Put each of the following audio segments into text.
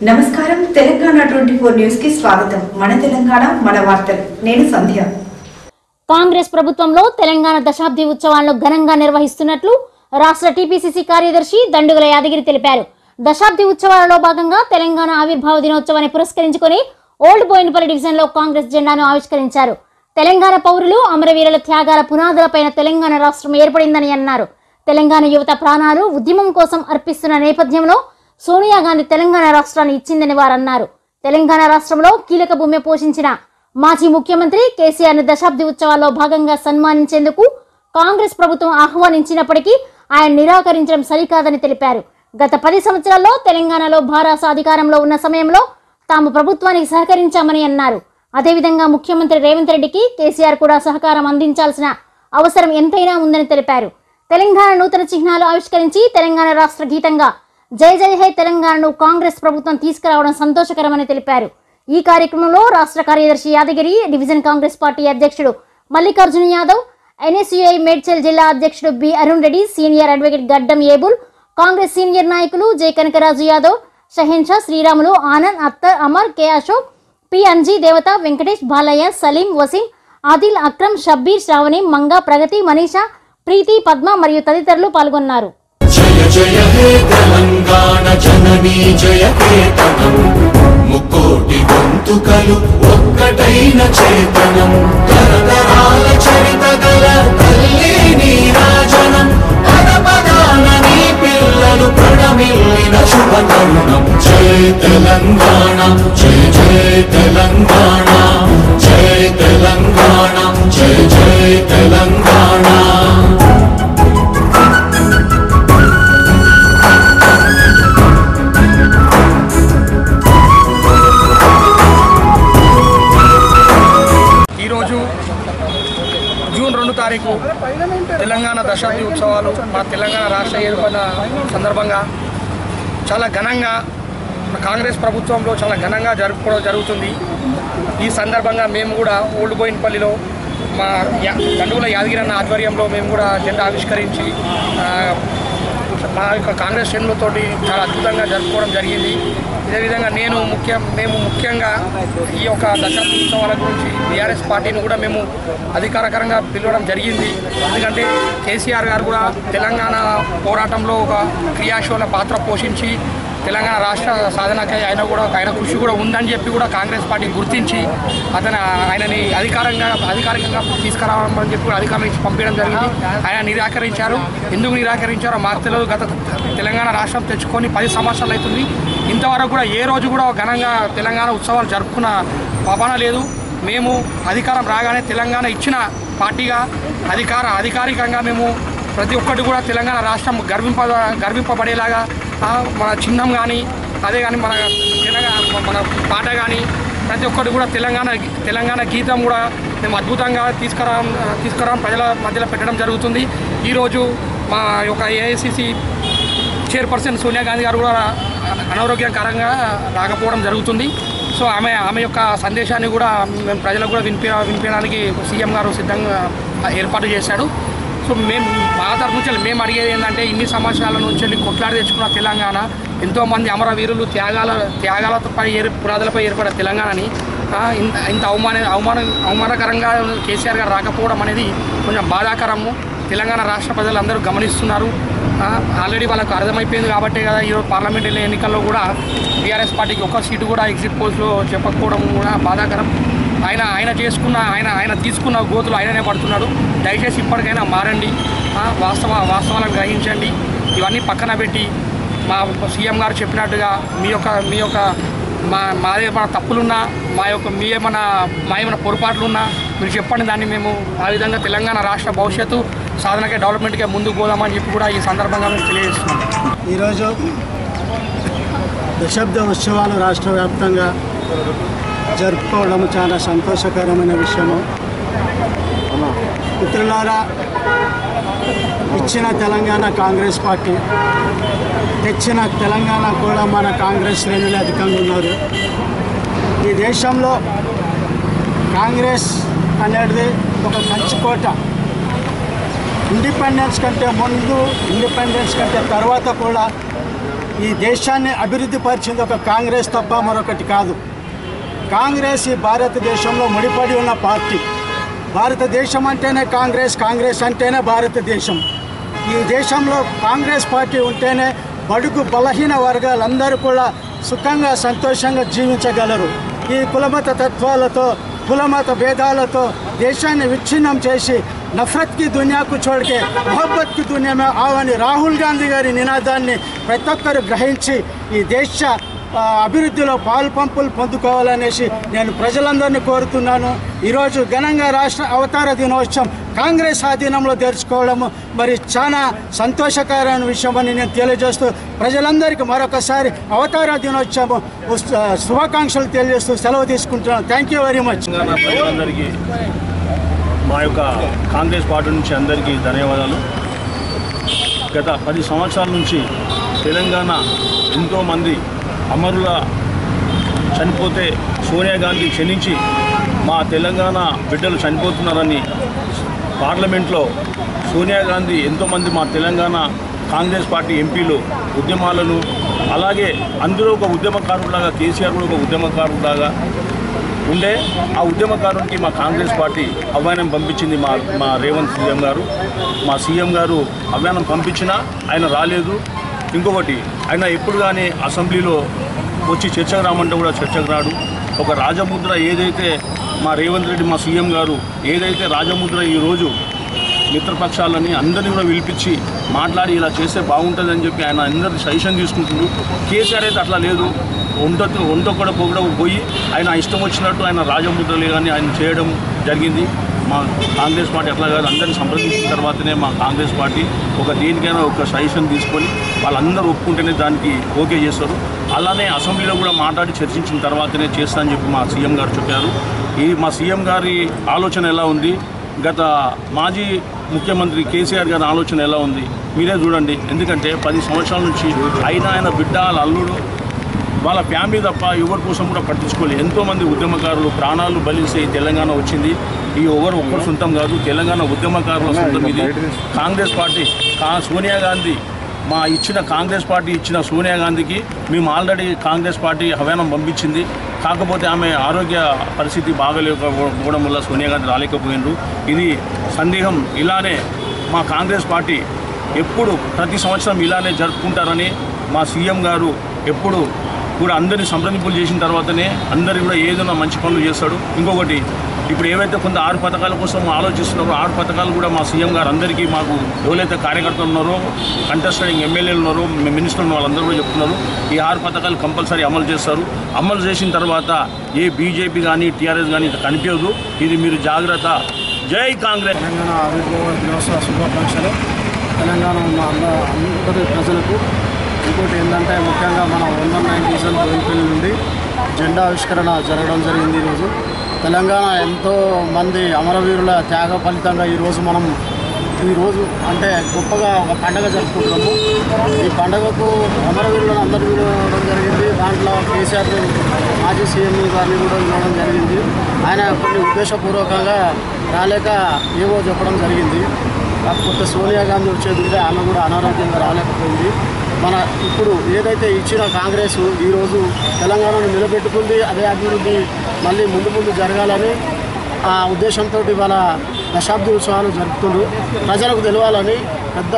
నమస్కారం తెలంగాణ 24 న్యూస్ కి స్వాగతం. మన తెలంగాణ మన వార్తలు. నేను సంధ్య. కాంగ్రెస్ ప్రభుత్వంలో తెలంగాణ దశాబ్ది ఉత్సవాలను ఘనంగా నిర్వహిస్తున్నట్లు రాష్ట్ర టీపీసీసీ కార్యదర్శి దండుగల యాదగిరి తెలిపారు. దశాబ్ది ఉత్సవాలలో భాగంగా తెలంగాణ ఆవిర్భావ దినోత్సవాన్ని పురస్కరించుకొని ఓల్డ్ బోయినపల్లి డివిజన్ లో కాంగ్రెస్ జెండాను ఆవిష్కరించారు. తెలంగాణ పౌరులు అమరవీరుల త్యాగాల పునాదులపైన తెలంగాణ రాష్ట్రం ఏర్పడిందని అన్నారు. తెలంగాణ యువత ప్రాణాలు ఉద్యమం కోసం అర్పిస్తున్న నేపథ్యంలో సోనియా గాంధీ తెలంగాణ రాష్ట్రాన్ని ఇచ్చిందని వారన్నారు. తెలంగాణ రాష్ట్రంలో కీలక భూమిక పోషించిన మాజీ ముఖ్యమంత్రి కేసీఆర్ ను దశాబ్ది ఉత్సవాల్లో భాగంగా సన్మానించేందుకు కాంగ్రెస్ ప్రభుత్వం ఆహ్వానించినప్పటికీ ఆయన నిరాకరించడం సరికాదని తెలిపారు. గత 10 సంవత్సరాల్లో తెలంగాణలో భారాస అధికారంలో ఉన్న సమయంలో తాము ప్రభుత్వానికి సహకరించామని అన్నారు. అదేవిధంగా ముఖ్యమంత్రి రేవంత్ రెడ్డికి కేసీఆర్ కూడా సహకారం అందించాల్సిన అవసరం ఎంతైనా ఉందని తెలిపారు. తెలంగాణ నూతన చిహ్నాలు ఆవిష్కరించి తెలంగాణ రాష్ట్ర గీతంగా జై జై హై తెలంగాణను కాంగ్రెస్ ప్రభుత్వం తీసుకురావడం సంతోషకరమని తెలిపారు. ఈ కార్యక్రమంలో రాష్ట్ర కార్యదర్శి యాదగిరి, డివిజన్ కాంగ్రెస్ పార్టీ అధ్యక్షుడు మల్లికార్జున యాదవ్, ఎన్ఎస్యుఐ మేడ్చల్ జిల్లా అధ్యక్షుడు B Arun Reddy, senior advocate Gaddam Abel, Congress senior నాయకులు జై కనకరాజు యాదవ్, షహెన్షా, శ్రీరాములు, ఆనంద్, అత్తర్, అమర్, కె అశోక్, పి అంజీ, దేవత, వెంకటేష్, బాలయ్య, సలీం, వసీం, ఆదిల్, అక్రమ్, షబ్బీర్, శ్రావణి, మంగా, ప్రగతి, మనీషా, ప్రీతి, పద్మ మరియు తదితరులు పాల్గొన్నారు. జయ జయ హే తెలంగాణ జననీ జయ కేతనం ముకోటి గొంతుకలు ఒక్కటైన చేతనం తరతరాల చరిత గల తల్లి నీరాజనం పదపదాన నీ పిల్లలు ప్రణమిల్లిన శుభతరుణం. జయ తెలంగాణ జయ జయ తెలంగాణ జయ తెలంగాణ జయ జయ తెలంగాణ. జూన్ 2 తారీఖు తెలంగాణ దశాబ్ది ఉత్సవాలు మన తెలంగాణ రాష్ట్ర ఏర్పడిన సందర్భంగా చాలా ఘనంగా కాంగ్రెస్ ప్రభుత్వంలో చాలా ఘనంగా జరుపుకోవడం జరుగుతుంది. ఈ సందర్భంగా మేము కూడా ఓల్డ్ బోయినపల్లిలో మా దండుగుల యాదగిరి అన్న ఆధ్వర్యంలో మేము కూడా జెండా ఆవిష్కరించి మా యొక్క కాంగ్రెస్ శ్రేణులతోటి చాలా అద్భుతంగా జరుపుకోవడం జరిగింది. ఇదేవిధంగా మేము ముఖ్యంగా ఈ యొక్క దశాబ్ది ఉత్సవాల గురించి బీఆర్ఎస్ పార్టీని కూడా మేము అధికారికంగా పిలవడం జరిగింది. ఎందుకంటే కేసీఆర్ గారు కూడా తెలంగాణ పోరాటంలో ఒక క్రియాశీల పాత్ర పోషించి తెలంగాణ రాష్ట్ర సాధనకై ఆయన కృషి కూడా ఉందని చెప్పి కూడా కాంగ్రెస్ పార్టీ గుర్తించి ఆయనని అధికారికంగా తీసుకురావాలని చెప్పి కూడా అధికారులు ఇచ్చి పంపించడం జరిగింది. ఆయన నిరాకరించారు. ఎందుకు నిరాకరించారో మాకు తెలియదు. గత తెలంగాణ రాష్ట్రం తెచ్చుకొని 10 సంవత్సరాలు అవుతుంది. ఇంతవరకు కూడా ఏ రోజు కూడా ఘనంగా తెలంగాణ ఉత్సవాలు జరుపుకున్న పాపన లేదు. మేము అధికారం రాగానే తెలంగాణ ఇచ్చిన పార్టీగా అధికారికంగా మేము ప్రతి ఒక్కటి కూడా తెలంగాణ రాష్ట్రం గర్వింపబడేలాగా మన చిహ్నం కానీ అదే కానీ మన పాట కానీ ప్రతి ఒక్కటి కూడా తెలంగాణ గీతం కూడా మేము అద్భుతంగా తీసుకురావడం ప్రజల మధ్యలో పెట్టడం జరుగుతుంది. ఈరోజు మా యొక్క ఏఐసిసి చైర్పర్సన్ సోనియా గాంధీ గారు కూడా అనారోగ్యకరంగా రాకపోవడం జరుగుతుంది. సో ఆమె యొక్క సందేశాన్ని కూడా మేము ప్రజలకు కూడా వినిపించడానికి సీఎం గారు సిద్ధంగా ఏర్పాటు చేశాడు. సో మా తరఫు నుంచి మేము అడిగేది ఏంటంటే ఇన్ని సంవత్సరాల నుంచి కొట్లాడి తెచ్చుకున్న తెలంగాణ ఎంతోమంది అమరవీరులు త్యాగాలపై పునాదులపై ఏర్పడిన తెలంగాణని ఇంత అవమానకరంగా కేసీఆర్ గారు రాకపోవడం అనేది కొంచెం బాధాకరము. తెలంగాణ రాష్ట్ర ప్రజలందరూ గమనిస్తున్నారు. ఆల్రెడీ వాళ్ళకు అర్థమైపోయింది కాబట్టి కదా ఈరోజు పార్లమెంట్ ఎన్నికల్లో కూడా బీఆర్ఎస్ పార్టీకి ఒక్క సీటు కూడా ఎగ్జిట్ పోల్స్లో చెప్పకపోవడం కూడా బాధాకరం. ఆయన తీసుకున్న గోతులు ఆయననే పడుతున్నాడు. దయచేసి ఇప్పటికైనా మారండి, వాస్తవాలను గ్రహించండి. ఇవన్నీ పక్కన పెట్టి మా సీఎం గారు చెప్పినట్టుగా మీ యొక్క మాదేమైనా తప్పులున్నా మా ఏమైనా పొరపాట్లున్నా మీరు చెప్పండి. దాన్ని మేము ఆ విధంగా తెలంగాణ రాష్ట్ర భవిష్యత్తు సాధనకే డెవలప్మెంట్కే ముందుకు పోదామని చెప్పి కూడా ఈ సందర్భంగా మేము తెలియజేస్తున్నాం. ఈరోజు దశాబ్ద ఉత్సవాలు రాష్ట్ర వ్యాప్తంగా జరుపుకోవడం చాలా సంతోషకరమైన విషయము. మిత్రులారా, ఇచ్చిన తెలంగాణ కాంగ్రెస్ పార్టీ, తెచ్చిన తెలంగాణ కూడా మన కాంగ్రెస్ శ్రేణులు అధికంగా ఉన్నారు. ఈ దేశంలో కాంగ్రెస్ అనేది ఒక కంచుకోట. ఇండిపెండెన్స్ కంటే ముందు, ఇండిపెండెన్స్ కంటే తర్వాత కూడా ఈ దేశాన్ని అభివృద్ధి పరిచింది ఒక కాంగ్రెస్ తప్ప మరొకటి కాదు. కాంగ్రెస్ ఈ భారతదేశంలో ముడిపడి ఉన్న పార్టీ. భారతదేశం అంటేనే కాంగ్రెస్, కాంగ్రెస్ అంటేనే భారతదేశం. ఈ దేశంలో కాంగ్రెస్ పార్టీ ఉంటేనే బడుగు బలహీన వర్గాలందరూ కూడా సుఖంగా సంతోషంగా జీవించగలరు. ఈ కులమత తత్వాలతో కులమత భేదాలతో దేశాన్ని విచ్ఛిన్నం చేసి నఫరత్ కి దునియాకు చోడికే మొహబ్బత్ కి దునియా మే ఆవని రాహుల్ గాంధీ గారి నినాదాన్ని ప్రతి ఒక్కరు గ్రహించి ఈ దేశ అభివృద్ధిలో పాలుపంపులు పొందుకోవాలనేసి నేను ప్రజలందరినీ కోరుతున్నాను. ఈరోజు ఘనంగా రాష్ట్ర అవతార దినోత్సవం కాంగ్రెస్ ఆధీనంలో తెరుచుకోవడము మరి చాలా సంతోషకరమైన విషయం అని నేను తెలియజేస్తూ ప్రజలందరికీ మరొకసారి అవతార దినోత్సవం శుభాకాంక్షలు తెలియజేస్తూ సెలవు తీసుకుంటున్నాను. Thank you very much. ప్రజలందరికీ మా యొక్క కాంగ్రెస్ పార్టీ నుంచి అందరికీ ధన్యవాదాలు. గత 10 సంవత్సరాల నుంచి తెలంగాణ ఎంతోమంది అమరుల చనిపోతే సోనియా గాంధీ క్షమించి మా తెలంగాణ బిడ్డలు చనిపోతున్నారని పార్లమెంట్లో సోనియా గాంధీ ఎంతోమంది మా తెలంగాణ కాంగ్రెస్ పార్టీ ఎంపీలు ఉద్యమాలను అలాగే అందరూ ఒక ఉద్యమకారులాగా కేసీఆర్ కూడా ఒక ఉద్యమకారులాగా ఉండే ఆ ఉద్యమకారునికి మా కాంగ్రెస్ పార్టీ ఆహ్వానం పంపించింది. మా రేవంత్ సీఎం గారు మా సీఎం గారు ఆహ్వానం పంపించినా ఆయన రాలేదు. ఇంకొకటి ఆయన ఎప్పుడు కానీ అసెంబ్లీలో వచ్చి చర్చకు రామంటే కూడా చర్చకు రాడు. ఒక రాజముద్ర ఏదైతే మా రేవంత్ రెడ్డి మా సీఎం గారు ఏదైతే రాజముద్ర ఈరోజు మిత్రపక్షాలని అందరినీ కూడా పిలిపించి మాట్లాడి ఇలా చేస్తే బాగుంటుందని చెప్పి ఆయన అందరినీ సజెషన్ తీసుకుంటున్నారు. కేసీఆర్ అయితే అట్లా లేదు. వంట కూడా పోయి ఆయన ఇష్టం వచ్చినట్టు ఆయన రాజముద్రలు కానీ ఆయన చేయడం జరిగింది. మా కాంగ్రెస్ పార్టీ అట్లా కాదు, అందరినీ సంప్రదించిన తర్వాతనే మా కాంగ్రెస్ పార్టీ ఒక దేనికైనా ఒక సజెషన్ తీసుకొని వాళ్ళందరూ ఒప్పుకుంటేనే దానికి ఓకే చేస్తారు. అలానే అసెంబ్లీలో కూడా మాట్లాడి చర్చించిన తర్వాతనే చేస్తా అని చెప్పి మా సీఎం గారు చెప్పారు. ఈ మా సీఎం గారి ఆలోచన ఎలా ఉంది, గత మాజీ ముఖ్యమంత్రి కేసీఆర్ గారి ఆలోచన ఎలా ఉంది మీరే చూడండి. ఎందుకంటే 10 సంవత్సరాల నుంచి ఆయన బిడ్డ అల్లుడు వాళ్ళ ఫ్యామిలీ తప్ప ఎవరి కోసం కూడా పట్టించుకోలేదు. ఎంతోమంది ఉద్యమకారులు ప్రాణాలు బలిస్తే ఈ తెలంగాణ వచ్చింది. ఈ ఒక్కరు సొంతం కాదు, తెలంగాణ ఉద్యమకారుల సొంతం ఇది. కాంగ్రెస్ పార్టీ సోనియా గాంధీ కాంగ్రెస్ పార్టీ ఇచ్చిన సోనియా గాంధీకి మేము ఆల్రెడీ కాంగ్రెస్ పార్టీ ఆహ్వానం పంపించింది. కాకపోతే ఆమె ఆరోగ్య పరిస్థితి బాగలేకపోవడం వల్ల సోనియా గాంధీ రాలేకపోయినారు. ఇది సందేహం. ఇలానే మా కాంగ్రెస్ పార్టీ ఎప్పుడు ప్రతి సంవత్సరం ఇలానే జరుపుకుంటారని మా సీఎం గారు ఎప్పుడు కూడా అందరినీ సంప్రదింపులు చేసిన తర్వాతనే అందరికీ కూడా ఏదైనా మంచి పనులు చేస్తాడు. ఇంకొకటి ఇప్పుడు ఏవైతే కొంత 6 పథకాల కోసం ఆలోచిస్తున్నారో 6 పథకాలు కూడా మా సీఎం గారు అందరికీ మాకు ఎవరైతే కార్యకర్తలు ఉన్నారో కంటెస్టింగ్ ఎమ్మెల్యేలు ఉన్నారో మినిస్టర్లు వాళ్ళందరూ కూడా చెప్తున్నారు ఈ 6 పథకాలు కంపల్సరీ అమలు చేస్తారు. అమలు చేసిన తర్వాత ఏ బీజేపీ కానీ టీఆర్ఎస్ కానీ కనిపించదు. ఇది మీరు జాగ్రత్త. జై కాంగ్రెస్. తెలంగాణ ఆవిర్భావ దినోత్సవ శుభాకాంక్షలు తెలంగాణ ఉన్న అందరి ప్రజలకు. ఇంకోటి ఏంటంటే ముఖ్యంగా మన 190 బోయినపల్లి నుండి జెండా ఆవిష్కరణ జరగడం జరిగింది. ఈరోజు తెలంగాణ ఎంతో మంది అమరవీరుల త్యాగ ఫలితంగా ఈరోజు అంటే గొప్పగా ఒక పండుగ జరుపుకుంటున్నాము. ఈ పండుగకు అమరవీరులను అందరూ విడవడం జరిగింది. దాంట్లో కేసీఆర్ మాజీ సీఎం గారిని కూడా వినడం జరిగింది. ఆయన కొన్ని ఉద్దేశపూర్వకంగా రాలేక ఏవో చెప్పడం జరిగింది. కాకపోతే సోనియా గాంధీ వచ్చేది ఆమె కూడా అనారోగ్యంగా రాలేకపోయింది. మన ఇప్పుడు ఏదైతే ఇచ్చిన కాంగ్రెస్ ఈరోజు తెలంగాణను నిలబెట్టుకుంది. అదే అభివృద్ధి మళ్ళీ ముందు జరగాలని ఆ ఉద్దేశంతో వాళ్ళ దశాబ్ది ఉత్సవాలు జరుపుతున్నారు. ప్రజలకు తెలవాలని పెద్ద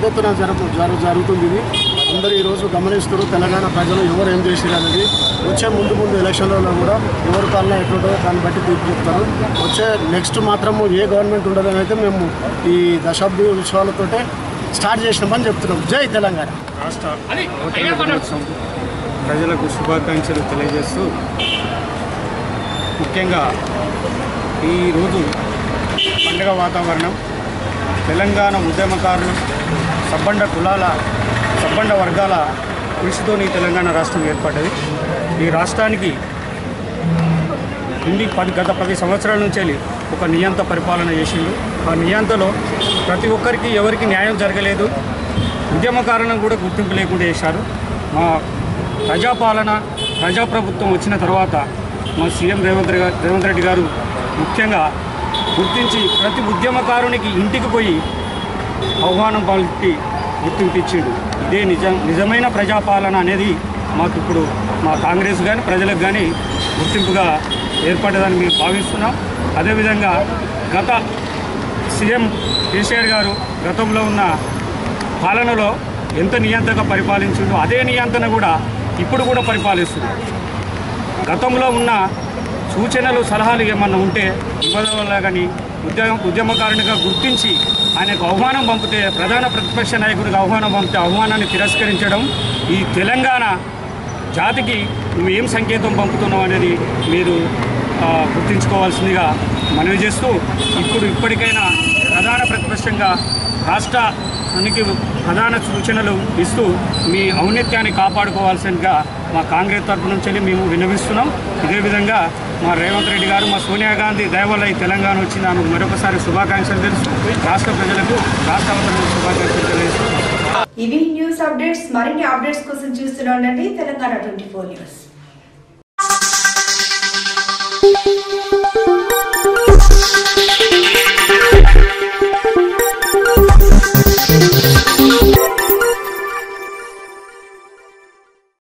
ఎత్తున జరుగుతుంది. ఇది అందరూ ఈరోజు గమనిస్తారు. తెలంగాణ ప్రజలు ఎవరు ఏం చేసిరు అనేది వచ్చే ముందు ఎలక్షన్లలో కూడా ఎవరి పాలన ఎట్లుంటుందో దాన్ని బట్టి తీర్పు చెప్తారు. వచ్చే నెక్స్ట్ మాత్రము ఏ గవర్నమెంట్ ఉండదని అయితే మేము ఈ దశాబ్ది ఉత్సవాలతోటే స్టార్ట్ చేసినామని చెప్తున్నాం. జై తెలంగాణ. రాష్ట్ర దినోత్సవం ప్రజలకు శుభాకాంక్షలు తెలియజేస్తూ ముఖ్యంగా ఈరోజు పండుగ వాతావరణం తెలంగాణ ఉద్యమకారులు సబ్బండ వర్గాల కృషితోని తెలంగాణ రాష్ట్రం ఏర్పడ్డది. ఈ రాష్ట్రానికి గత 10 సంవత్సరాల నుంచి ఒక నియంత పరిపాలన చేసిండు. ఆ నియంతలో ప్రతి ఒక్కరికి ఎవరికి న్యాయం జరగలేదు. ఉద్యమకారులను కూడా గుర్తింపు లేకుండా చేశారు. మా ప్రజాప్రభుత్వం వచ్చిన తర్వాత మా సీఎం రేవంత్ రెడ్డి గారు ముఖ్యంగా గుర్తించి ప్రతి ఉద్యమకారునికి ఇంటికి పోయి ఆహ్వానం పలికి గుర్తింపు ఇచ్చిండు. ఇదే నిజమైన ప్రజాపాలన అనేది మాకు ఇప్పుడు మా కాంగ్రెస్ కానీ ప్రజలకు కానీ గుర్తింపుగా ఏర్పడదని మేము భావిస్తున్నాం. అదేవిధంగా గత సీఎం కేసీఆర్ గారు గతంలో ఉన్న పాలనలో ఎంత నియంత్రణగా పరిపాలించిందో అదే నియంత్రణ కూడా ఇప్పుడు కూడా పరిపాలిస్తుంది. గతంలో ఉన్న సూచనలు సలహాలు ఏమన్నా ఉంటే ఇవ్వడం వల్ల కానీ ఉద్యమకారునిగా గుర్తించి ఆయనకు ఆహ్వానం పంపితే, ప్రధాన ప్రతిపక్ష నాయకుడికి ఆహ్వానం పంపితే ఆహ్వానాన్ని తిరస్కరించడం ఈ తెలంగాణ జాతికి నువ్వు ఏం సంకేతం పంపుతున్నావు అనేది మీరు గుర్తించుకోవాల్సిందిగా మనవి చేస్తూ, ఇప్పటికైనా ప్రధాన ప్రతిపక్షంగా రాష్ట్రానికి ప్రధాన సూచనలు ఇస్తూ మీ ఔన్నత్యాన్ని కాపాడుకోవాల్సిందిగా మా కాంగ్రెస్ తరఫు నుంచి మేము విన్నవిస్తున్నాం. ఇదే విధంగా మా రేవంత్ రెడ్డి గారు, మా సోనియా గాంధీ దయ వల్ల ఈ తెలంగాణ వచ్చింది. ఆమెకు మరొకసారి శుభాకాంక్షలు తెలుసు. రాష్ట్ర ప్రజలకు రాష్ట్ర శుభాకాంక్షలు తెలుసు. ఇవి న్యూస్ అప్డేట్స్. మరిన్ని అప్డేట్స్ కోసం చూస్తూనే ఉండండి తెలంగాణ 24 న్యూస్.